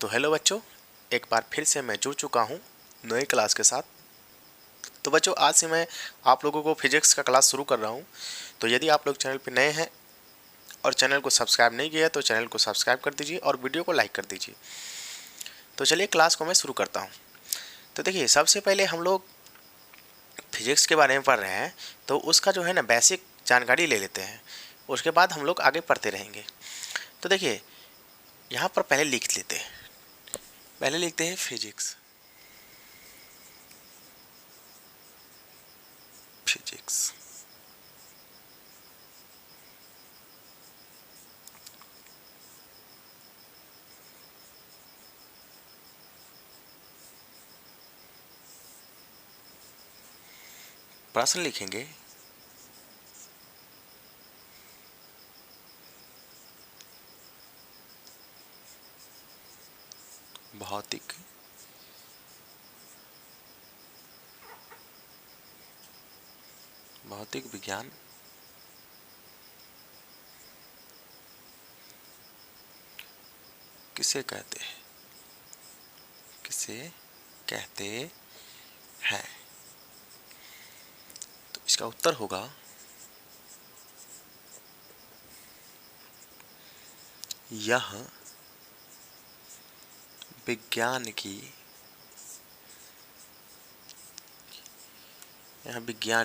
तो हेलो बच्चों, एक बार फिर से मैं जुड़ चुका हूँ नए क्लास के साथ। तो बच्चों, आज से मैं आप लोगों को फिजिक्स का क्लास शुरू कर रहा हूँ। तो यदि आप लोग चैनल पर नए हैं और चैनल को सब्सक्राइब नहीं किया है तो चैनल को सब्सक्राइब कर दीजिए और वीडियो को लाइक कर दीजिए। तो चलिए क्लास को मैं शुरू करता हूँ। तो देखिए, सबसे पहले हम लोग फिजिक्स के बारे में पढ़ रहे हैं, तो उसका जो है ना बेसिक जानकारी ले लेते हैं। उसके बाद हम लोग आगे पढ़ते रहेंगे। तो देखिए, यहाँ पर पहले लिख लेते हैं। पहले लिखते हैं फिजिक्स। प्रश्न लिखेंगे भौतिक विज्ञान किसे कहते हैं? तो इसका उत्तर होगा यह विज्ञान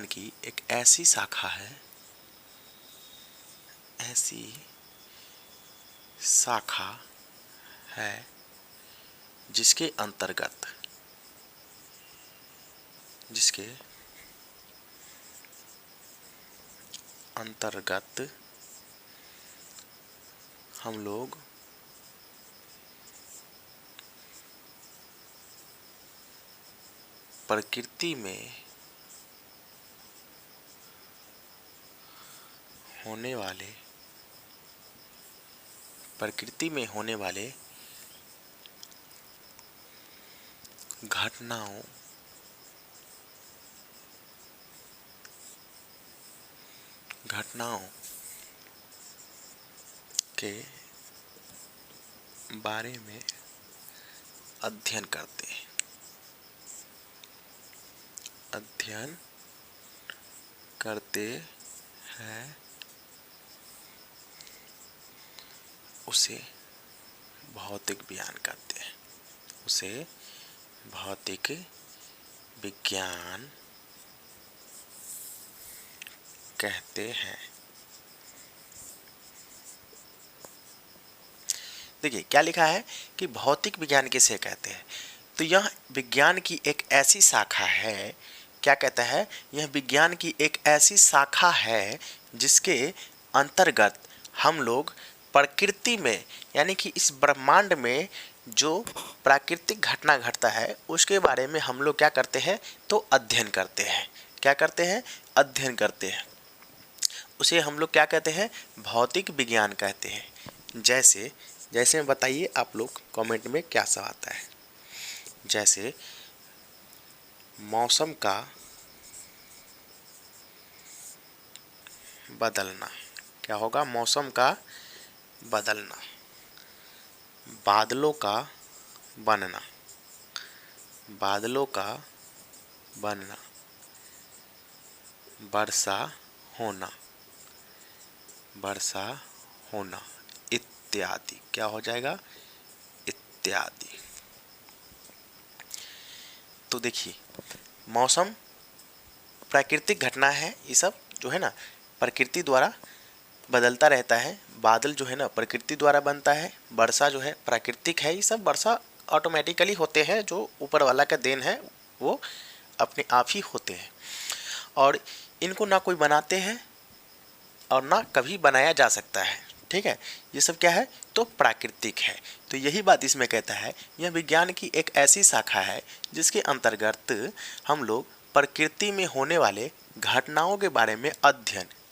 की एक ऐसी शाखा है जिसके अंतर्गत हम लोग प्रकृति में होने वाले घटनाओं के बारे में अध्ययन करते हैं। उसे भौतिक विज्ञान कहते हैं। देखिए क्या लिखा है कि भौतिक विज्ञान किसे कहते हैं। तो यह विज्ञान की एक ऐसी शाखा है, क्या कहता है, यह विज्ञान की एक ऐसी शाखा है जिसके अंतर्गत हम लोग प्रकृति में, यानी कि इस ब्रह्मांड में जो प्राकृतिक घटना घटता है उसके बारे में हम लोग क्या करते हैं, तो अध्ययन करते हैं। उसे हम लोग क्या कहते हैं, भौतिक विज्ञान कहते हैं। जैसे बताइए आप लोग कमेंट में क्या सब आता है। जैसे मौसम का बदलना, क्या होगा, मौसम का बदलना, बादलों का बनना, वर्षा होना इत्यादि। क्या हो जाएगा, इत्यादि। तो देखिए, मौसम प्राकृतिक घटना है, ये सब जो है ना प्रकृति द्वारा बदलता रहता है। बादल जो है ना प्रकृति द्वारा बनता है। वर्षा जो है प्राकृतिक है, ये सब वर्षा ऑटोमेटिकली होते हैं, जो ऊपर वाला का देन है, वो अपने आप ही होते हैं और इनको ना कोई बनाते हैं और ना कभी बनाया जा सकता है। ठीक है, ये सब क्या है, तो प्राकृतिक है। तो यही बात इसमें कहता है, यह विज्ञान की एक ऐसी शाखा है जिसके अंतर्गत हम लोग प्रकृति में होने वाले घटनाओं के बारे में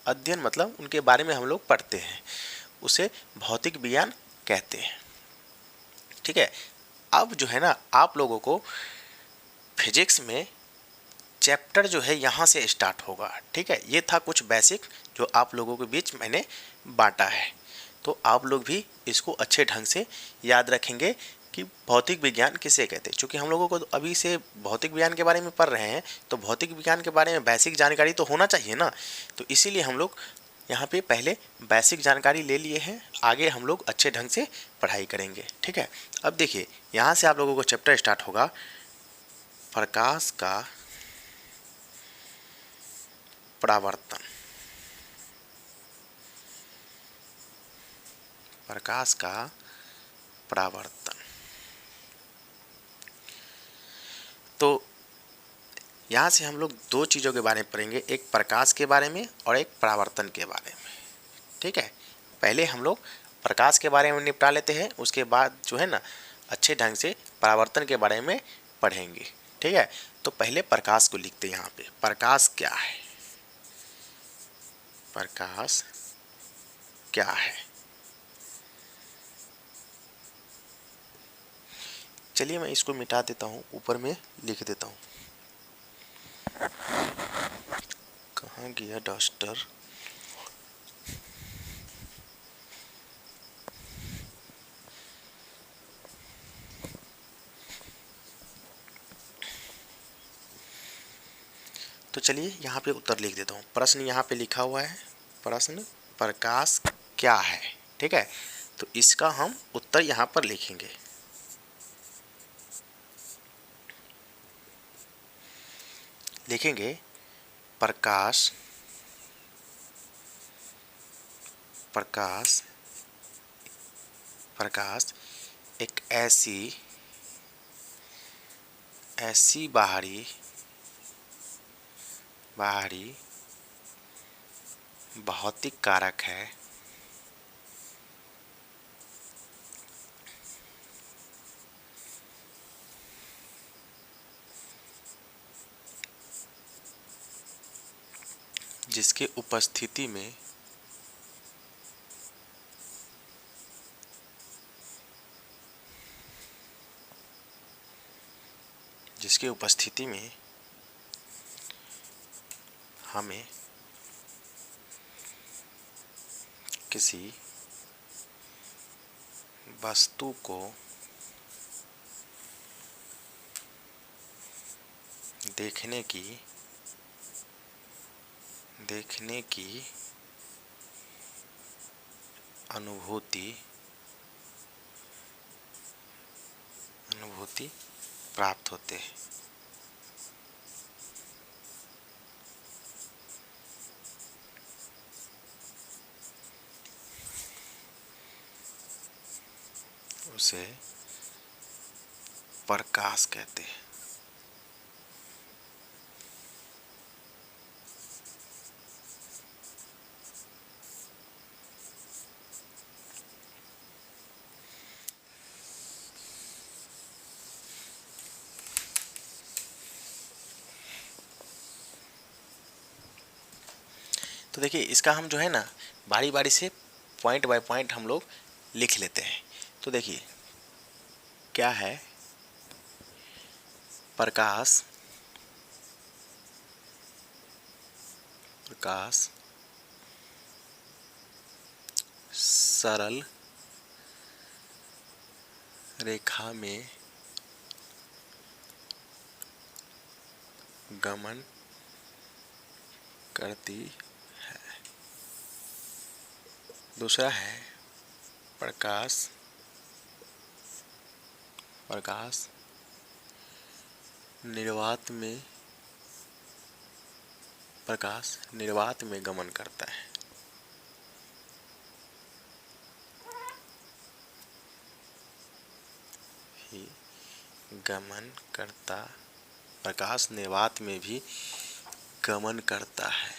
अध्ययन मतलब उनके बारे में हम लोग पढ़ते हैं, उसे भौतिक विज्ञान कहते हैं। ठीक है, अब जो है ना आप लोगों को फिजिक्स में चैप्टर जो है यहाँ से स्टार्ट होगा। ठीक है, ये था कुछ बेसिक जो आप लोगों के बीच मैंने बांटा है। तो आप लोग भी इसको अच्छे ढंग से याद रखेंगे कि भौतिक विज्ञान किसे कहते हैं। क्योंकि हम लोगों को अभी से भौतिक विज्ञान के बारे में पढ़ रहे हैं, तो भौतिक विज्ञान के बारे में बेसिक जानकारी तो होना चाहिए ना। तो इसीलिए हम लोग यहाँ पे पहले बेसिक जानकारी ले लिए हैं, आगे हम लोग अच्छे ढंग से पढ़ाई करेंगे, ठीक है। अब देखिए, यहाँ से आप लोगों को चैप्टर स्टार्ट होगा, प्रकाश का परावर्तन। प्रकाश का परावर्तन। तो यहाँ से हम लोग दो चीज़ों के बारे में पढ़ेंगे, एक प्रकाश के बारे में और एक परावर्तन के बारे में, ठीक है। पहले हम लोग प्रकाश के बारे में निपटा लेते हैं, उसके बाद जो है ना अच्छे ढंग से परावर्तन के बारे में पढ़ेंगे, ठीक है। तो पहले प्रकाश को लिखते हैं यहाँ पे। प्रकाश क्या है? प्रकाश क्या है? चलिए मैं इसको मिटा देता हूँ, ऊपर में लिख देता हूँ। कहाँ गया डस्टर? तो चलिए यहाँ पे उत्तर लिख देता हूँ। प्रश्न यहाँ पे लिखा हुआ है, प्रश्न प्रकाश क्या है, ठीक है। तो इसका हम उत्तर यहाँ पर लिखेंगे। लिखेंगे प्रकाश, प्रकाश, प्रकाश एक ऐसी बाहरी भौतिक कारक है जिसके उपस्थिति में हमें किसी वस्तु को देखने की अनुभूति प्राप्त होते हैं। उसे प्रकाश कहते हैं। तो देखिए, इसका हम जो है ना बारी बारी से पॉइंट बाय पॉइंट हम लोग लिख लेते हैं। तो देखिए क्या है, प्रकाश सरल रेखा में गमन करती है। दूसरा है प्रकाश निर्वात में गमन करता है। प्रकाश निर्वात में भी गमन करता है।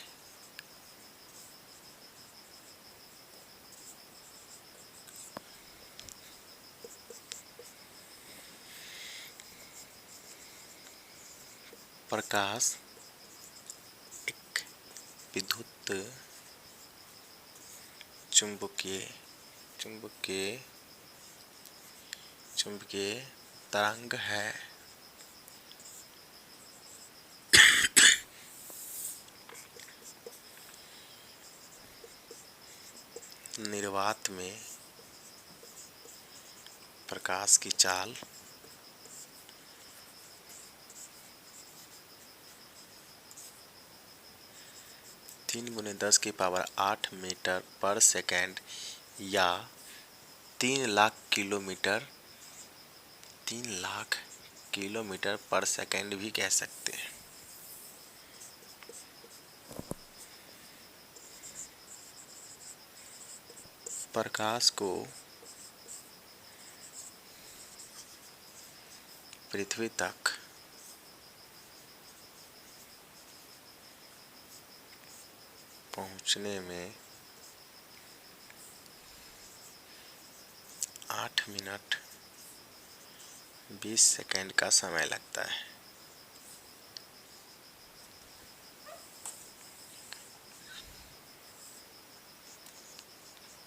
प्रकाश एक विद्युत चुंबकीय तरंग है। निर्वात में प्रकाश की चाल 3 × 10⁸ मीटर पर सेकेंड या 3 लाख किलोमीटर पर सेकेंड भी कह सकते हैं। प्रकाश को पृथ्वी तक पहुंचने में 8 मिनट 20 सेकेंड का समय लगता है।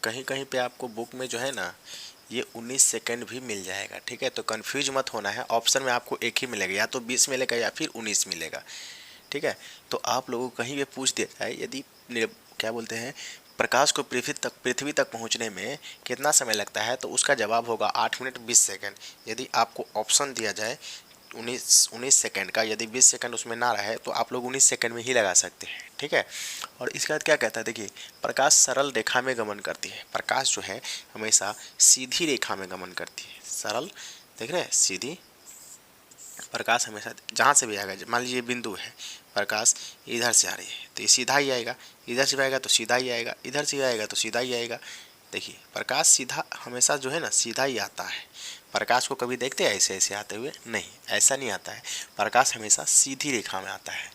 कहीं कहीं पे आपको बुक में जो है ना ये 19 सेकेंड भी मिल जाएगा, ठीक है। तो कंफ्यूज मत होना है, ऑप्शन में आपको एक ही मिलेगा, या तो 20 मिलेगा या फिर 19 मिलेगा, ठीक है। तो आप लोगों को कहीं भी पूछ दिया जाए यदि क्या बोलते हैं प्रकाश को पृथ्वी तक पहुंचने में कितना समय लगता है, तो उसका जवाब होगा 8 मिनट 20 सेकेंड। यदि आपको ऑप्शन दिया जाए 19 सेकेंड का, यदि 20 सेकेंड उसमें ना रहे तो आप लोग 19 सेकेंड में ही लगा सकते हैं, ठीक है। और इसके बाद क्या कहता है, देखिए प्रकाश सरल रेखा में गमन करती है। प्रकाश जो है हमेशा सीधी रेखा में गमन करती है। सरल, देख रहे हैं, सीधी। प्रकाश हमेशा जहाँ से भी आएगा, मान लीजिए बिंदु है, प्रकाश इधर से आ रही है तो ये सीधा ही आएगा, इधर से आएगा तो सीधा ही आएगा, इधर से आएगा तो सीधा ही आएगा। देखिए प्रकाश सीधा हमेशा जो है ना सीधा ही आता है। प्रकाश को कभी देखते हैं ऐसे ऐसे आते हुए? नहीं, ऐसा नहीं आता है। प्रकाश हमेशा सीधी रेखा में आता है,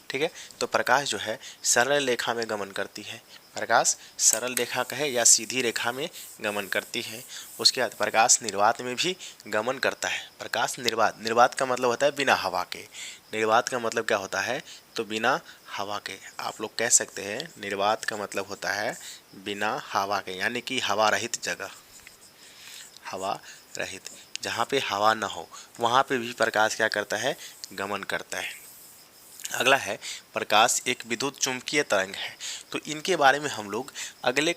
ठीक है। तो प्रकाश जो है सरल रेखा में गमन करती है। प्रकाश सरल रेखा कहे या सीधी रेखा में गमन करती है। उसके बाद प्रकाश निर्वात में भी गमन करता है। प्रकाश निर्वात का मतलब होता है बिना हवा के। निर्वात का मतलब क्या होता है, तो बिना हवा के। आप लोग कह सकते हैं निर्वात का मतलब होता है बिना हवा के, यानी कि हवा रहित जगह, हवा रहित जहाँ पे हवा ना हो वहाँ पे भी प्रकाश क्या करता है, गमन करता है। अगला है प्रकाश एक विद्युत चुंबकीय तरंग है। तो इनके बारे में हम लोग अगले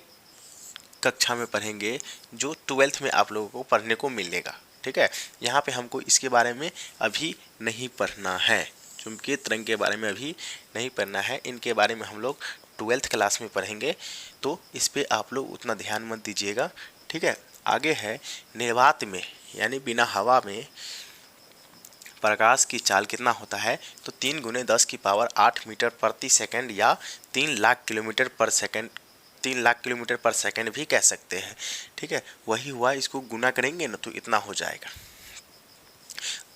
कक्षा में पढ़ेंगे, जो 12th में आप लोगों को पढ़ने को मिलेगा, ठीक है। यहाँ पे हमको इसके बारे में अभी नहीं पढ़ना है, चुंबकीय तरंग के बारे में अभी नहीं पढ़ना है। इनके बारे में हम लोग 12th क्लास में पढ़ेंगे, तो इस पर आप लोग उतना ध्यान मत दीजिएगा, ठीक है। आगे है निर्वात में यानी बिना हवा में प्रकाश की चाल कितना होता है, तो 3 × 10⁸ मीटर प्रति सेकंड या 3 लाख किलोमीटर पर सेकंड भी कह सकते हैं, ठीक है। वही हुआ, इसको गुना करेंगे ना तो इतना हो जाएगा।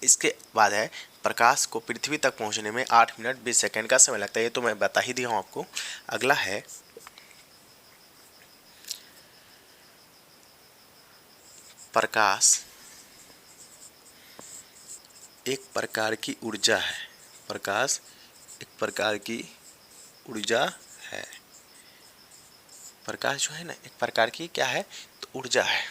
इसके बाद है प्रकाश को पृथ्वी तक पहुंचने में 8 मिनट 20 सेकंड का समय लगता है। ये तो मैं बता ही दिया हूँ आपको। अगला है प्रकाश एक प्रकार की ऊर्जा है। प्रकाश एक प्रकार की ऊर्जा है। प्रकाश जो है ना एक प्रकार की क्या है, तो ऊर्जा है,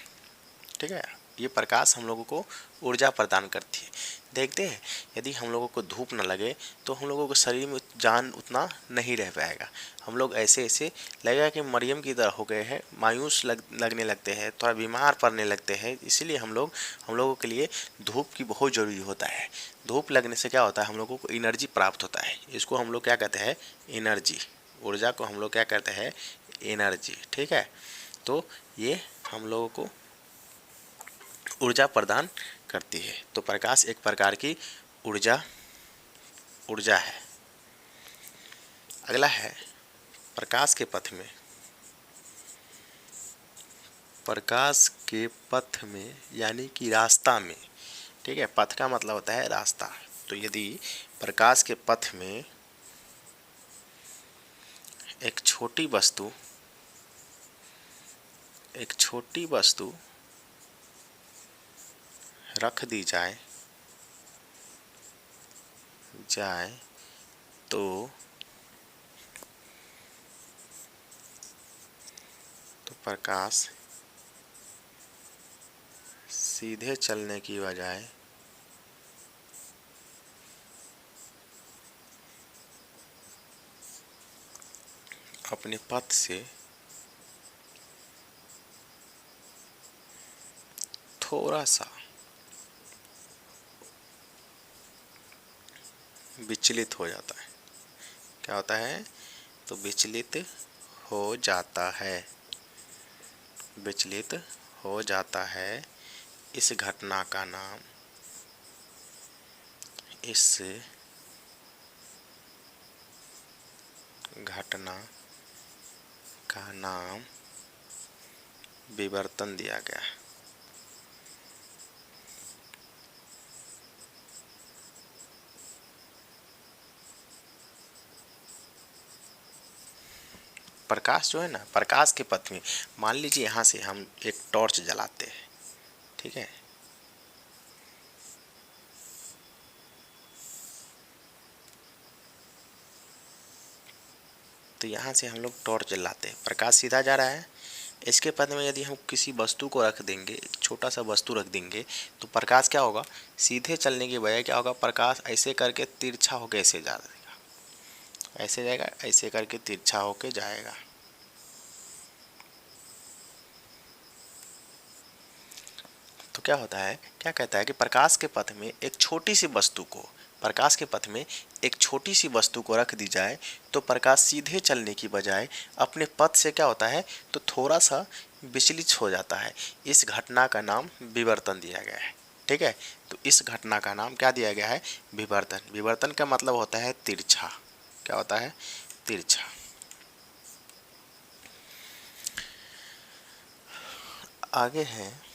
ठीक है। ये प्रकाश हम लोगों को ऊर्जा प्रदान करती है। देखते हैं यदि हम लोगों को धूप न लगे तो हम लोगों को शरीर में जान उतना नहीं रह पाएगा। हम लोग ऐसे ऐसे लगेगा कि मरियम की तरह हो गए हैं, मायूस लगने लगते हैं, थोड़ा बीमार पड़ने लगते हैं। इसीलिए हम लोगों के लिए धूप की बहुत ज़रूरी होता है। धूप लगने से क्या होता है, हम लोगों को एनर्जी प्राप्त होता है। इसको हम लोग क्या कहते हैं, एनर्जी। ऊर्जा को हम लोग क्या कहते हैं, एनर्जी, ठीक है। तो ये हम लोगों को ऊर्जा प्रदान करती है। तो प्रकाश एक प्रकार की ऊर्जा है। अगला है प्रकाश के पथ में। प्रकाश के पथ में यानी कि रास्ता में, ठीक है। पथ का मतलब होता है रास्ता। तो यदि प्रकाश के पथ में एक छोटी वस्तु रख दी जाए तो प्रकाश सीधे चलने की बजाय अपने पथ से थोड़ा सा विचलित हो जाता है। क्या होता है? तो विचलित हो जाता है, विचलित हो जाता है। इस घटना का नाम, इस घटना का नाम विवर्तन दिया गया है। प्रकाश जो है ना, प्रकाश के पथ में, मान लीजिए यहाँ से हम एक टॉर्च जलाते हैं, ठीक है, तो यहाँ से हम लोग टॉर्च जलाते हैं, प्रकाश सीधा जा रहा है। इसके पथ में यदि हम किसी वस्तु को रख देंगे, छोटा सा वस्तु रख देंगे, तो प्रकाश क्या होगा? सीधे चलने की बजाय क्या होगा? प्रकाश ऐसे करके तिरछा होकर ऐसे जाएगा, ऐसे जाएगा, ऐसे करके तिरछा होके जाएगा। तो क्या होता है, क्या कहता है कि प्रकाश के पथ में एक छोटी सी वस्तु को, प्रकाश के पथ में एक छोटी सी वस्तु को रख दी जाए तो प्रकाश सीधे चलने की बजाय अपने पथ से क्या होता है, तो थोड़ा सा विचलित हो जाता है। इस घटना का नाम विवर्तन दिया गया है, ठीक है। तो इस घटना का नाम क्या दिया गया है? विवर्तन। विवर्तन का मतलब होता है तिरछा। क्या होता है? तिरछा। आगे है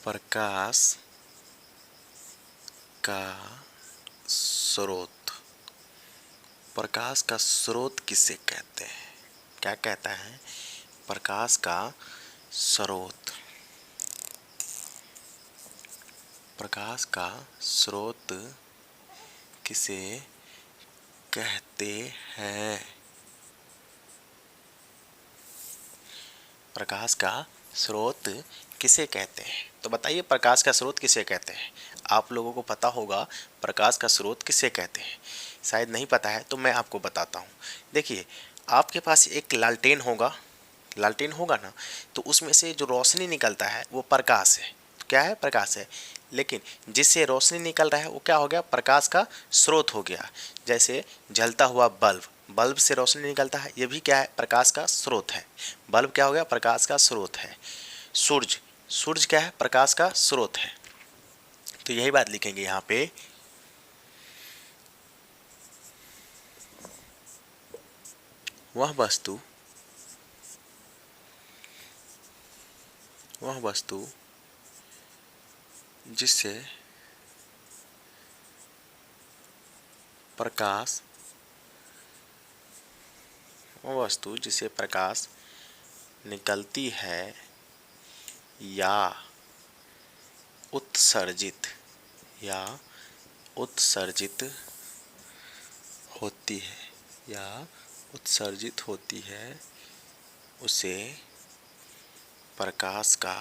प्रकाश का स्रोत। प्रकाश का स्रोत किसे कहते हैं? क्या कहता है? प्रकाश का स्रोत। प्रकाश का स्रोत किसे कहते हैं? प्रकाश का स्रोत किसे कहते हैं? तो बताइए, प्रकाश का स्रोत किसे कहते हैं? आप लोगों को पता होगा प्रकाश का स्रोत किसे कहते हैं। शायद नहीं पता है तो मैं आपको बताता हूँ। देखिए, आपके पास एक लालटेन होगा, लालटेन होगा ना, तो उसमें से जो रोशनी निकलता है वो प्रकाश है। तो क्या है? प्रकाश है। लेकिन जिससे रोशनी निकल रहा है वो क्या हो गया? प्रकाश का स्रोत हो गया। जैसे जलता हुआ बल्ब, बल्ब से रोशनी निकलता है, ये भी क्या है? प्रकाश का स्रोत है। बल्ब क्या हो गया? प्रकाश का स्रोत है। सूरज, सूरज क्या है? प्रकाश का स्रोत है। तो यही बात लिखेंगे यहाँ पे, वह वस्तु, वह वस्तु जिससे प्रकाश, वह वस्तु जिसे प्रकाश निकलती है या उत्सर्जित, या उत्सर्जित होती है, या उत्सर्जित होती है, उसे प्रकाश का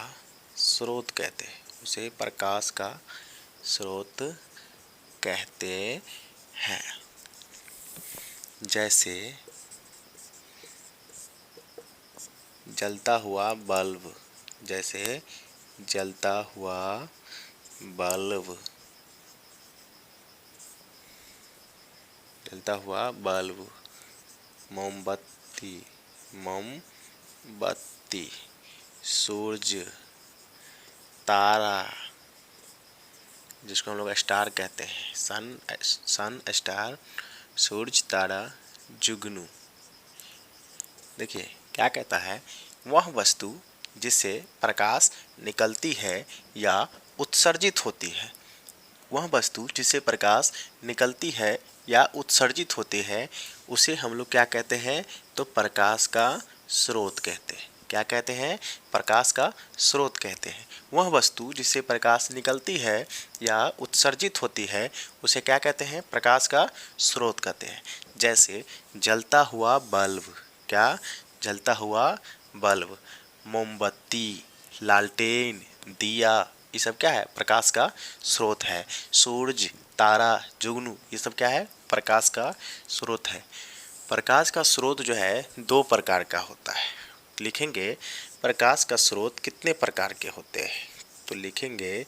स्रोत कहते हैं। उसे प्रकाश का स्रोत कहते हैं। जैसे जलता हुआ बल्ब, जैसे जलता हुआ बल्ब, जलता हुआ बल्ब, मोमबत्ती, मोमबत्ती, सूरज, तारा, जिसको हम लोग स्टार कहते हैं, सन, सन, स्टार, सूरज, तारा, जुगनू। देखिए क्या कहता है, वह वस्तु जिससे प्रकाश निकलती है या उत्सर्जित होती है। वह वस्तु जिससे प्रकाश निकलती है या उत्सर्जित होती है उसे हम लोग क्या कहते हैं? तो प्रकाश का स्रोत कहते हैं। क्या कहते हैं? प्रकाश का स्रोत कहते हैं। वह वस्तु जिससे प्रकाश निकलती है या उत्सर्जित होती है उसे क्या कहते हैं? प्रकाश का स्रोत कहते हैं। जैसे जलता हुआ बल्ब, क्या? जलता हुआ बल्ब, मोमबत्ती, लालटेन, दिया, ये सब क्या है? प्रकाश का स्रोत है। सूरज, तारा, जुगनू, ये सब क्या है? प्रकाश का स्रोत है। प्रकाश का स्रोत जो है दो प्रकार का होता है। लिखेंगे प्रकाश का स्रोत कितने प्रकार के होते हैं? तो लिखेंगे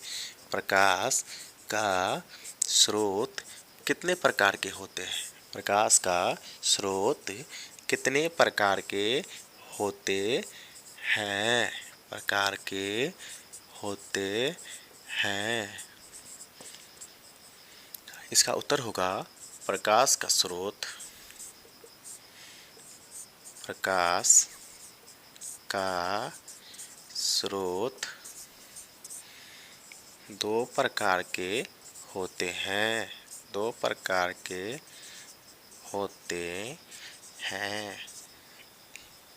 प्रकाश का स्रोत कितने प्रकार के होते हैं? प्रकाश का स्रोत कितने प्रकार के होते हैं? प्रकार के होते हैं। इसका उत्तर होगा प्रकाश का स्रोत, प्रकाश का स्रोत दो प्रकार के होते हैं। दो प्रकार के होते हैं।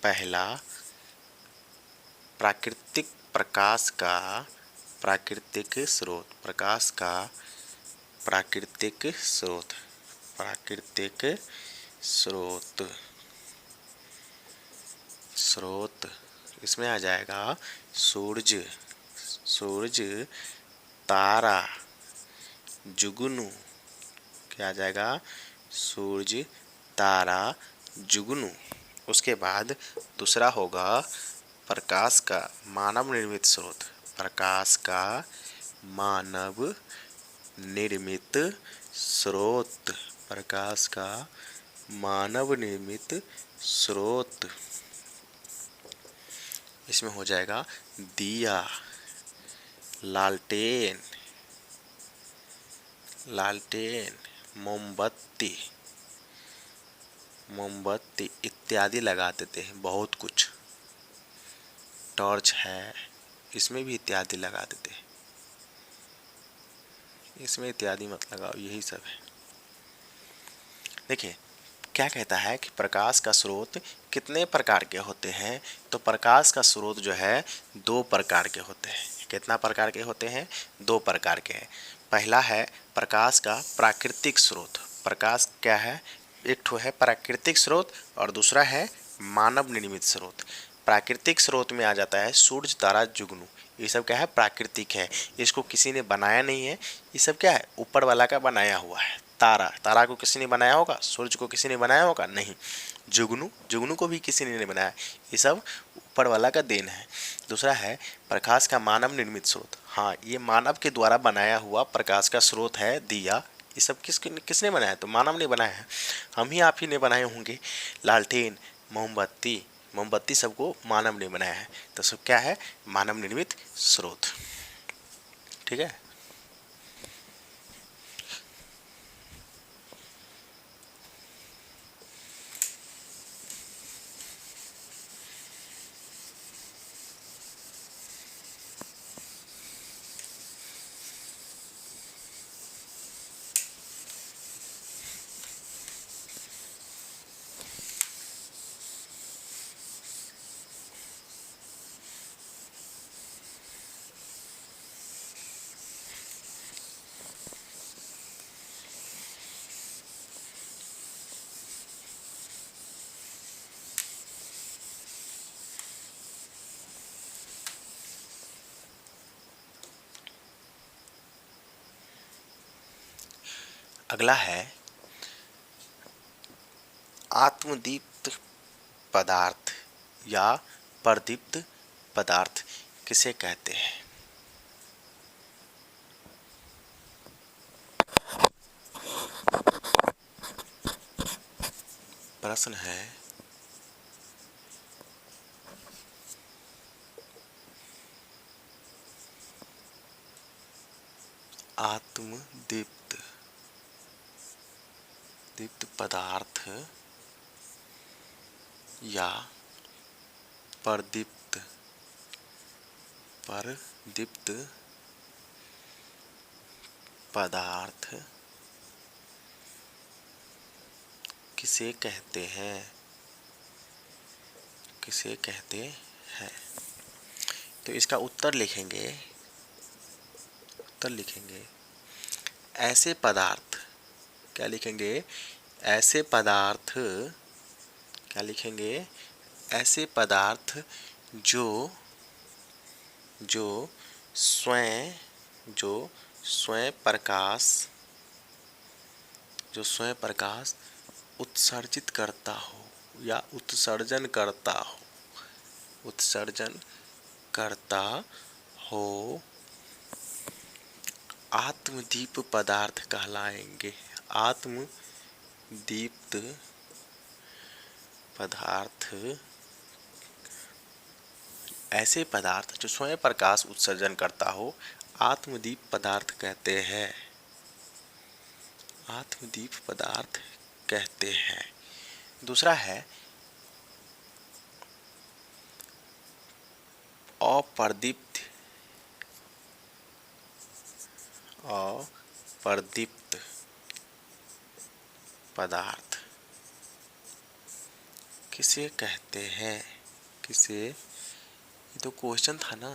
पहला प्राकृतिक प्रकाश का प्राकृतिक स्रोत, प्रकाश का प्राकृतिक स्रोत, प्राकृतिक स्रोत, स्रोत इसमें आ जाएगा सूरज, सूरज, तारा, जुगनू, क्या आ जाएगा? सूरज, तारा, जुगनू। उसके बाद दूसरा होगा प्रकाश का मानव निर्मित स्रोत, प्रकाश का मानव निर्मित स्रोत, प्रकाश का मानव निर्मित स्रोत। इसमें हो जाएगा दिया, लालटेन, लालटेन, मोमबत्ती, मोमबत्ती इत्यादि लगा देते हैं। बहुत कुछ, टॉर्च है, इसमें भी इत्यादि लगा देते हैं। इसमें इत्यादि मत लगाओ, यही सब है। देखिए क्या कहता है कि प्रकाश का स्रोत कितने प्रकार के होते हैं? तो प्रकाश का स्रोत जो है दो प्रकार के होते हैं। कितना प्रकार के होते हैं? दो प्रकार के हैं। पहला है प्रकाश का प्राकृतिक स्रोत। प्रकाश क्या है? एक ठो है प्राकृतिक स्रोत और दूसरा है मानव निर्मित स्रोत। प्राकृतिक स्रोत में आ जाता है सूरज, तारा, जुगनू, ये सब क्या है? प्राकृतिक है, इसको किसी ने बनाया नहीं है। ये सब क्या है? ऊपर वाला का बनाया हुआ है। तारा, तारा को किसी ने बनाया होगा? सूरज को किसी ने बनाया होगा? नहीं। जुगनू, जुगनू को भी किसी ने नहीं बनाया। ये सब ऊपर वाला का देन है। दूसरा है प्रकाश का मानव निर्मित स्रोत। हाँ, ये मानव के द्वारा बनाया हुआ प्रकाश का स्रोत है दिया। ये सब किसने बनाया? तो मानव ने बनाया है। हम ही आप ही ने बनाए होंगे। लालटेन, मोमबत्ती, मोमबत्ती सबको मानव ने बनाया है। तो सब क्या है? मानव निर्मित स्रोत। ठीक है। अगला है आत्मदीप्त पदार्थ या प्रदीप्त पदार्थ किसे कहते हैं? प्रश्न है आत्मदीप्त दीप्त पदार्थ या प्रदीप्त अपर्दीप्त पदार्थ किसे कहते हैं, किसे कहते हैं। तो इसका उत्तर लिखेंगे, उत्तर लिखेंगे ऐसे पदार्थ, क्या लिखेंगे, ऐसे पदार्थ, क्या लिखेंगे, ऐसे पदार्थ जो जो स्वयं जो स्वयं प्रकाश जो स्वयं प्रकाश उत्सर्जित करता हो या उत्सर्जन करता हो, उत्सर्जन करता हो, आत्मदीप पदार्थ कहलाएंगे। आत्मदीप्त पदार्थ, ऐसे पदार्थ जो स्वयं प्रकाश उत्सर्जन करता हो, आत्मदीप पदार्थ कहते हैं, आत्मदीप पदार्थ कहते हैं। दूसरा है अपर्दीप्त, अपर्दीप्त पदार्थ किसे कहते हैं, किसे, ये तो क्वेश्चन था ना,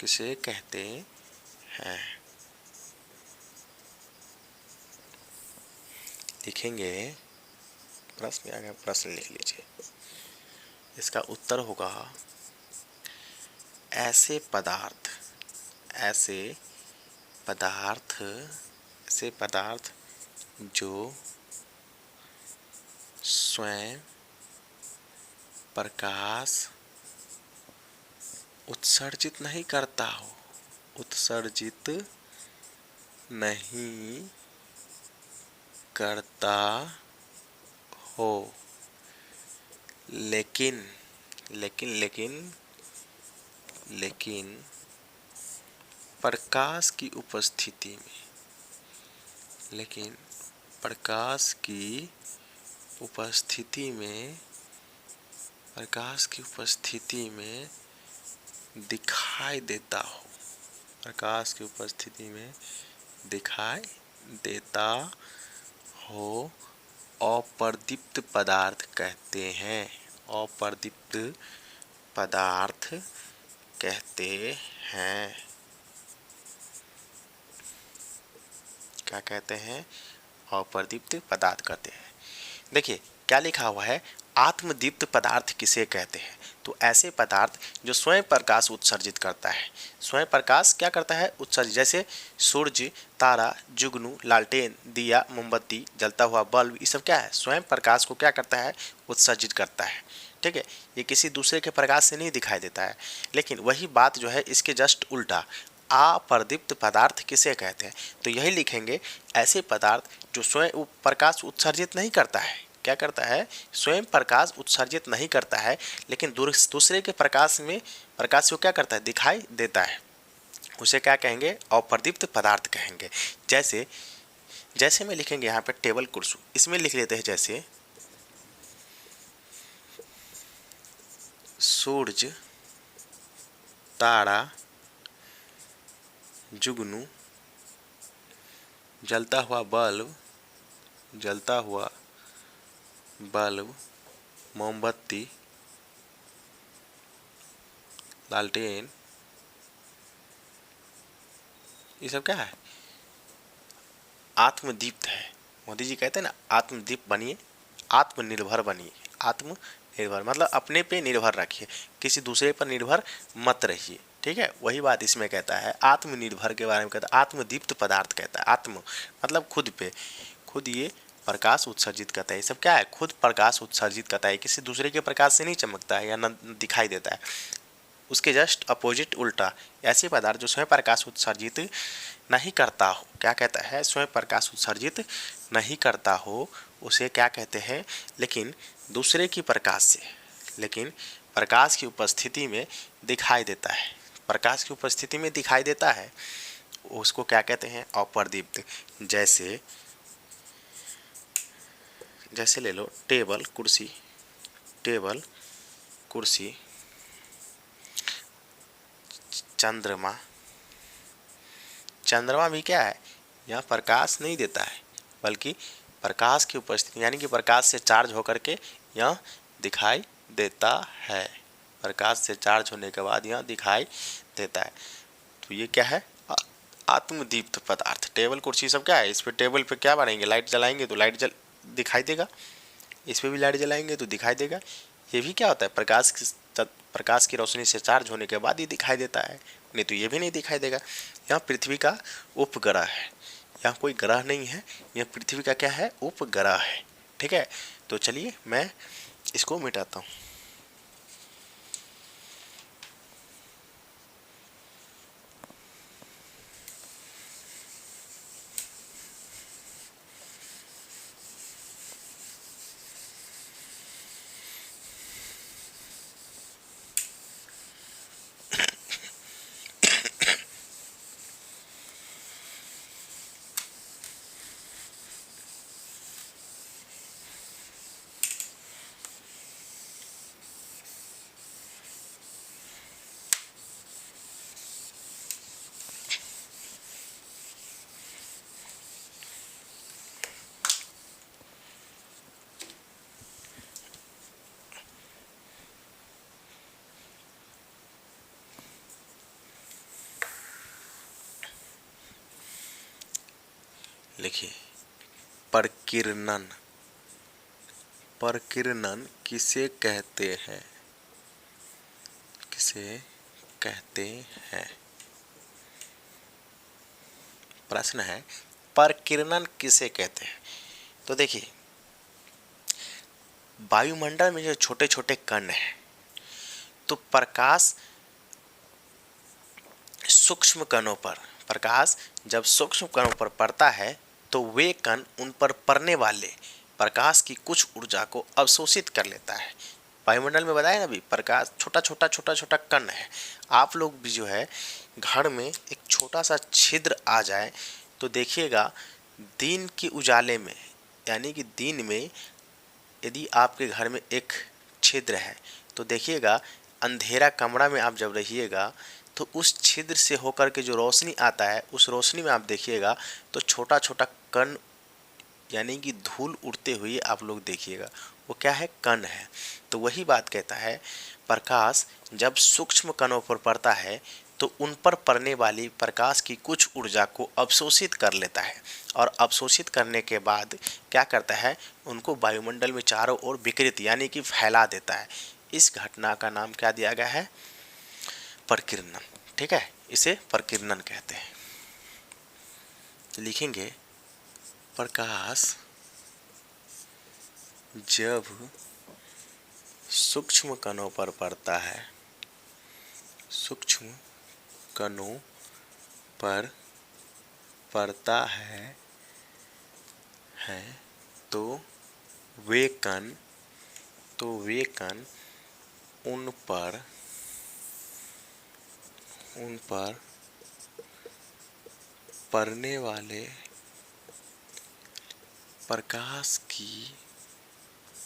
किसे कहते हैं। लिखेंगे, प्रश्न में आ गया, प्रश्न लिख लीजिए। इसका उत्तर होगा ऐसे पदार्थ, ऐसे पदार्थ, ऐसे पदार्थ जो स्वयं प्रकाश उत्सर्जित नहीं करता हो, उत्सर्जित नहीं करता हो, लेकिन लेकिन लेकिन लेकिन प्रकाश की उपस्थिति में, लेकिन प्रकाश की उपस्थिति में, प्रकाश की उपस्थिति में दिखाई देता हो, प्रकाश की उपस्थिति में दिखाई देता हो, अपर्दीप्त पदार्थ कहते हैं, अपर्दीप्त पदार्थ कहते हैं। क्या कहते हैं, अपर्दीप्त पदार्थ कहते हैं। देखिए क्या लिखा हुआ है, आत्मदीप्त पदार्थ किसे कहते हैं। तो ऐसे पदार्थ जो स्वयं प्रकाश उत्सर्जित करता है, स्वयं प्रकाश क्या करता है, उत्सर्जित, जैसे सूर्य, तारा, जुगनू, लालटेन, दिया, मोमबत्ती, जलता हुआ बल्ब, ये सब क्या है, स्वयं प्रकाश को क्या करता है, उत्सर्जित करता है। ठीक है, ये किसी दूसरे के प्रकाश से नहीं दिखाई देता है। लेकिन वही बात जो है इसके जस्ट उल्टा, अपर्दीप्त पदार्थ किसे कहते हैं। तो यही लिखेंगे ऐसे पदार्थ जो स्वयं प्रकाश उत्सर्जित नहीं करता है, क्या करता है, स्वयं प्रकाश उत्सर्जित नहीं करता है, लेकिन दूसरे के प्रकाश में, प्रकाश को क्या करता है, दिखाई देता है, उसे क्या कहेंगे, अपर्दीप्त पदार्थ कहेंगे। जैसे जैसे में लिखेंगे यहाँ पे टेबल कुर्सी, इसमें लिख लेते हैं जैसे सूरज, तारा, जुगनू, जलता हुआ बल्ब, जलता हुआ बल्ब, मोमबत्ती, लालटेन, ये सब क्या है, आत्मदीप्त है। मोदी जी कहते हैं ना, आत्मदीप बनिए, आत्मनिर्भर बनिए। आत्मनिर्भर मतलब अपने पे निर्भर रखिए, किसी दूसरे पर निर्भर मत रहिए। ठीक है, वही बात इसमें कहता है, आत्मनिर्भर के बारे में कहता है, आत्मदीप्त पदार्थ कहता है। आत्म मतलब खुद पे, खुद ये प्रकाश उत्सर्जित करता है। ये सब क्या है, खुद प्रकाश उत्सर्जित करता है, किसी दूसरे के प्रकाश से नहीं चमकता है या न दिखाई देता है। उसके जस्ट अपोजिट उल्टा, ऐसे पदार्थ जो स्वयं प्रकाश उत्सर्जित नहीं करता हो, क्या कहता है, स्वयं प्रकाश उत्सर्जित नहीं करता हो, उसे क्या कहते हैं, लेकिन दूसरे की प्रकाश से, लेकिन प्रकाश की उपस्थिति में दिखाई देता है, प्रकाश की उपस्थिति में दिखाई देता है, उसको क्या कहते हैं, अपर्दीप्त। जैसे जैसे ले लो टेबल कुर्सी, टेबल कुर्सी, चंद्रमा, चंद्रमा भी क्या है, यह प्रकाश नहीं देता है बल्कि प्रकाश की उपस्थिति यानी कि प्रकाश से चार्ज होकर के यह दिखाई देता है। प्रकाश से चार्ज होने के बाद यह दिखाई देता है। तो ये क्या है, आत्मदीप्त पदार्थ। टेबल कुर्सी सब क्या है, इस पे टेबल पे क्या बनाएंगे, लाइट जलाएंगे तो लाइट दिखाई देगा, इस पे भी लाइट जलाएंगे तो दिखाई देगा। ये भी क्या होता है, प्रकाश की रोशनी से चार्ज होने के बाद ही दिखाई देता है, नहीं तो ये भी नहीं दिखाई देगा। यह पृथ्वी का उपग्रह है, यह कोई ग्रह नहीं है, यह पृथ्वी का क्या है, उपग्रह है। ठीक है, तो चलिए मैं इसको मिटाता हूँ। लिखिए, प्रकीर्णन। प्रकीर्णन किसे कहते हैं, किसे कहते हैं, प्रश्न है प्रकीर्णन किसे कहते हैं। तो देखिए, वायुमंडल में जो छोटे छोटे कण हैं, तो प्रकाश सूक्ष्म कणों पर, प्रकाश जब सूक्ष्म कणों पर पड़ता है तो वे कण उन पर पड़ने वाले प्रकाश की कुछ ऊर्जा को अवशोषित कर लेता है। वायुमंडल में बताया ना अभी, प्रकाश छोटा छोटा कण है। आप लोग भी जो है घर में एक छोटा सा छिद्र आ जाए तो देखिएगा, दिन के उजाले में यानी कि दिन में यदि आपके घर में एक छिद्र है तो देखिएगा, अंधेरा कमरा में आप जब रहिएगा तो उस छिद्र से होकर के जो रोशनी आता है, उस रोशनी में आप देखिएगा तो छोटा छोटा कण यानी कि धूल उड़ते हुए आप लोग देखिएगा, वो क्या है, कण है। तो वही बात कहता है, प्रकाश जब सूक्ष्म कणों पर पड़ता है तो उन पर पड़ने वाली प्रकाश की कुछ ऊर्जा को अवशोषित कर लेता है, और अवशोषित करने के बाद क्या करता है, उनको वायुमंडल में चारों ओर विकिरित यानी कि फैला देता है। इस घटना का नाम क्या दिया गया है, प्रकीर्णन। ठीक है, इसे प्रकीर्णन कहते हैं। लिखेंगे, प्रकाश जब सूक्ष्म कणों पर पड़ता है, सूक्ष्म कणों पर पड़ता है तो वे कण उन पर पड़ने वाले प्रकाश की कुछ ऊर्जा को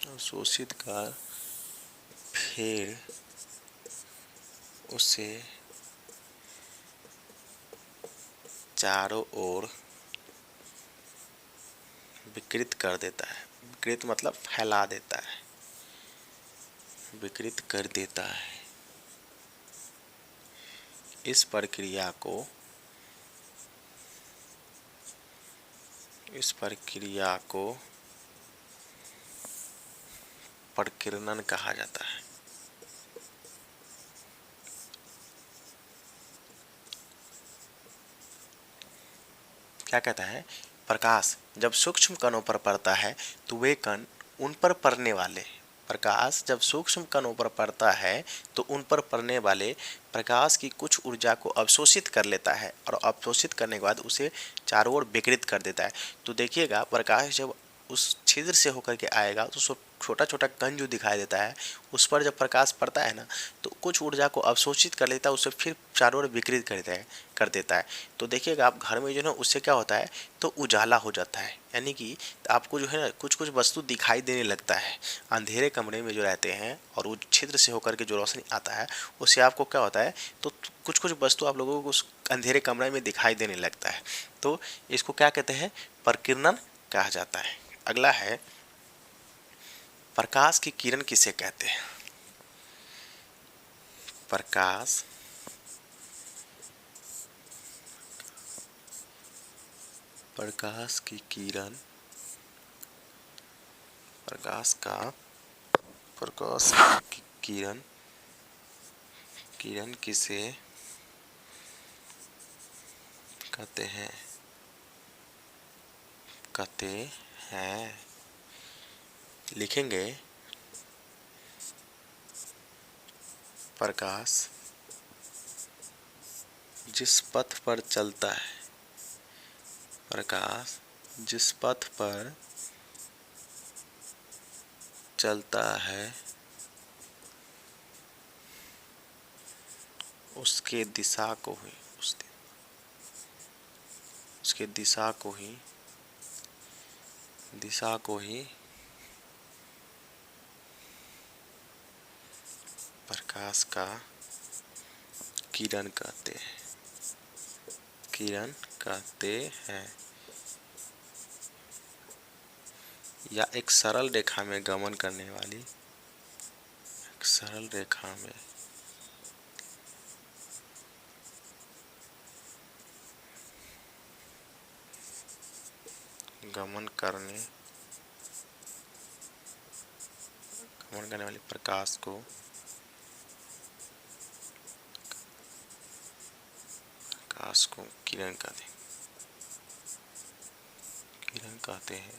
अवशोषित कर फिर उसे चारों ओर विकृत कर देता है। विकृत मतलब फैला देता है, विकृत कर देता है। इस प्रक्रिया को प्रकीर्णन कहा जाता है। क्या कहता है, प्रकाश जब सूक्ष्म कणों पर पड़ता है तो वे कण उन पर पड़ने वाले प्रकाश जब सूक्ष्म कणों पर पड़ता है तो उन पर पड़ने वाले प्रकाश की कुछ ऊर्जा को अवशोषित कर लेता है, और अवशोषित करने के बाद उसे चारों ओर विकिरित कर देता है। तो देखिएगा, प्रकाश जब उस छिद्र से होकर के आएगा तो छोटा छोटा कण जो दिखाई देता है उस पर जब प्रकाश पड़ता है ना तो कुछ ऊर्जा को अवशोषित कर लेता है, उसे फिर चारों ओर विकिरित कर देता है। तो देखिएगा आप घर में जो है ना उससे क्या होता है तो उजाला हो जाता है, यानी कि आपको जो है ना कुछ कुछ वस्तु दिखाई देने लगता है। अंधेरे कमरे में जो रहते हैं और उस छिद्र से होकर के जो रोशनी आता है उससे आपको क्या होता है तो कुछ कुछ वस्तु आप लोगों को उस अंधेरे कमरे में दिखाई देने लगता है। तो इसको क्या कहते हैं, प्रकीर्णन कहा जाता है। अगला है प्रकाश की किरण किसे कहते हैं। प्रकाश की किरण, प्रकाश की किरण किसे कहते हैं लिखेंगे प्रकाश जिस पथ पर चलता है, प्रकाश जिस पथ पर चलता है उसके दिशा को ही प्रकाश का किरण कहते हैं। या एक सरल रेखा में गमन करने वाली, एक सरल रेखा में गमन करने वाले प्रकाश को किरण कहते हैं।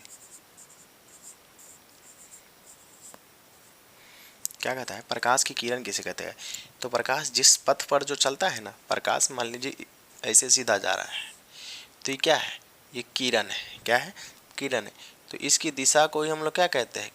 क्या कहता है, प्रकाश की किरण किसे कहते हैं। तो प्रकाश जिस पथ पर जो चलता है ना, प्रकाश मान लीजिए ऐसे सीधा जा रहा है तो ये क्या है, ये किरण है। क्या है, किरण है। तो इसकी दिशा को ही हम लोग क्या कहते हैं,